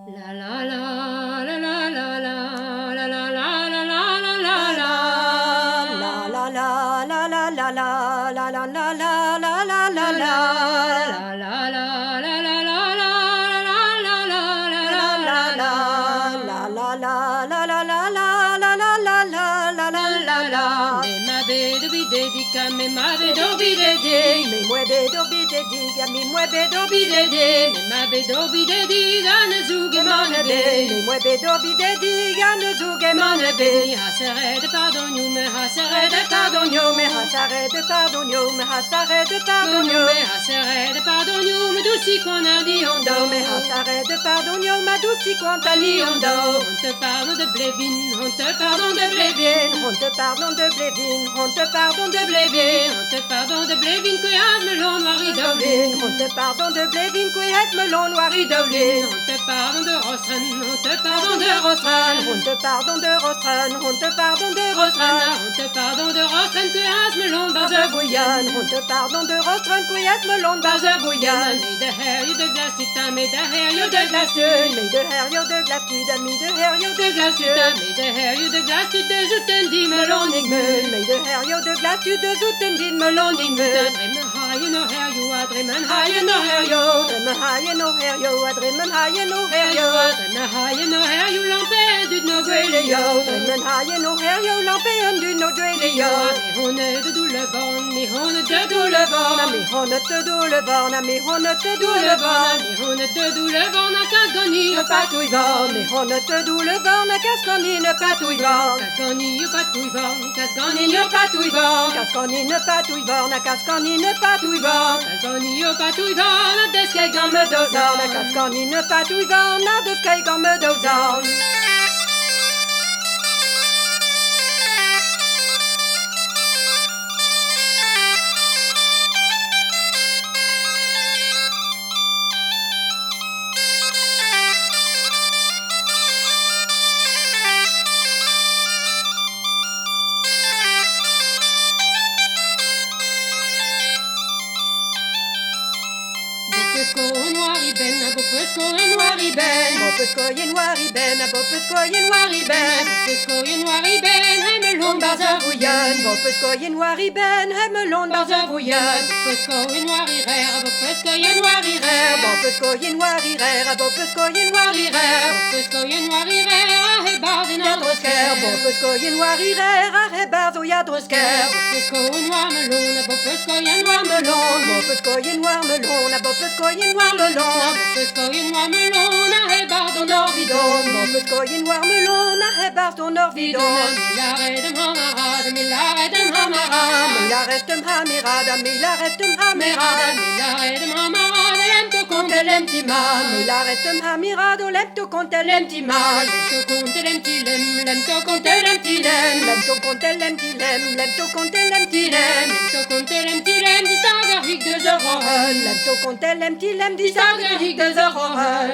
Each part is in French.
La la la la la la la la la la la la la la la. La la la la la la la la la la la la la la la. La la la la la la la la la la la la la. La la la la la la la la la la la la la la. Me ma be do bi de di ka me ma be do bi de de. Me mue be do bi de di ga me mue be do bi de di. Me ma be do bi de di ga na zuge ma na be. Me mue be do bi de di ga no zuge Ma man na be. be ha sere de pardon you me ha sere de Pardon yo me ha sare de pardon yo me ha sare de pardon yo me ha sere de pardon you me do si qu'on a dit on do me ha sare de pardon yo ma douci quanta li on do. On te pardon de Blévin, on te pardon de Blévin. On te pardon de Blévin, on te pardon de Blévin. On te pardon de Blévin que y'a me l'on noir idolin. On te pardon de Blévin, couillette melon noir idolin. On te pardon de Rostran, on te pardon de Rostran. On te pardon de Rostran, on te pardon de Rostran. On te pardon de Rostran que y'a me l'on Barze bouillonne, on te pardon de Rostran, couillette melon barze bouillonne. Mais de her you de glace tu t'as, mais de her you de glace tu. Mais de herio de glace tu d'ami de herio de glace tu. Mais de her you de glace tu te je t'en dis me l'on Nigmul, mais de herio de glace tu de zouten din melon nigmul. Dremen haie no her you a dremen haie no her you. Adremen haie no herio, adremen haie no herio. Dremen haie no her you lampé du no gwele yo. Adremen haie no herio, lampéen du no duele yo. Mais on est de doux le vent, mais on est de doux le vent. Nami honne te doux le vent, nami honne te doux le vent. Mais on est de doux le vent, n'a qu'à se gagner, Pas tout vent, mais honne te doux le vent, n'a qu'à ce qu'on y ne pas tout vent. qu'à se gagner, pas tout vent, qu'à se gagner, Pas tout vent, qu'à ce qu'on y ne pas tout vent, n'a qu'à ce qu'on y ne pas tout vent. qu'à se gagner, pas tout vent, n'a de ce qu'est Gomme dozan, n'a qu'à ce qu'on y ne pas tout vent, n'a de ce qu'est gomme dozan. Bopesco noir iben, bopesco noir iben. Bopesco ye noir iben, bopesco ye noir iben. Bopesco noir iben, hem l'on Barza bouillonne, bopesco ye noir iben, hemelon barza bouillonne. Bopesco noir irer, bopesco noir irer. Bopesco ye noir irer, bopesco ye noir irer. Bopesco noir irer, ah he bardin Yadrosker, bopesco ye noir irer, arre barzo yadrosker. Bopesco noir melon, bopesco noir Melon, bopesco ye noir melon, bopesco ye noir melon. Bopesco noir melon, ah he bardin Bidon, bopesco ye noir melon, arre barzo norvidon. Milaredem hamarad, milaredem hamarad. Milaretem hamirada, milaretem hamirada. Milaredem hamarad, lem to compte Lem timan, milaretem hamirado, lem to conte lem timan. to compte lem tilem, lem to compte lem tilem. Lem to conte lem tilem, lem to conte lem tilem. To compte lem tilem, die stagerig de zoren. Lem to conte lem tilem, die zagerig de zoren.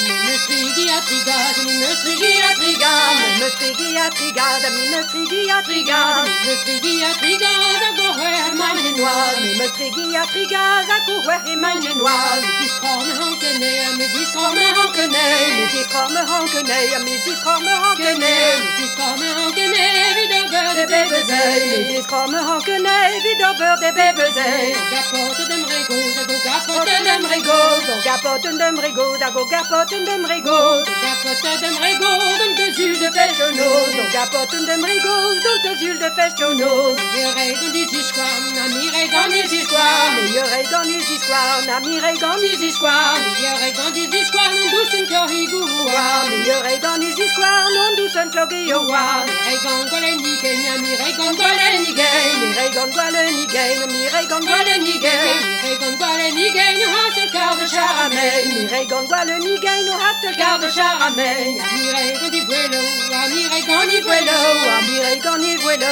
Me strigi a trigaz, me strigi a trigaz. Me strigi a trigaz, mi me strigi a trigaz. Me strigi a trigaz, a goher man Noir, mi me strigi a trigaz, a courir et manger noir. Diskrom hankene, me diskrom hankene. Mi discor me hankenei, mi discor me hankenei. Diskrom hankene, vidober De bébezei, mi discor me hankenei, vidober de bébezei. Gapote dem regoz, a go gapote dem Regoz, on gapoten de mregoz, a go gapoten de mregoz. Gapote dem regoz, dem de zul de Festionnoz, on gapoten de mregoz, donc de zul de festionnoz. Yere don dis iskwan, na mire don dis iskwan. Meilleur dans les histoires, n'amirai dans les histoires. Yere don dis iskwan, douce une corrigouwa. Meilleur dans les histoires, non douce un clogiowa. Regan goleni kenya, mire gon goleni gay. Mirai gondole ni gain, mirai gondole ni gain. Regan goleni gay, nu has el quart de charamel. Mirai gondole ni gain, no hat de garde charamel. Mire don di vuelo, mire gon di vuelo. Mirai goni vuelo,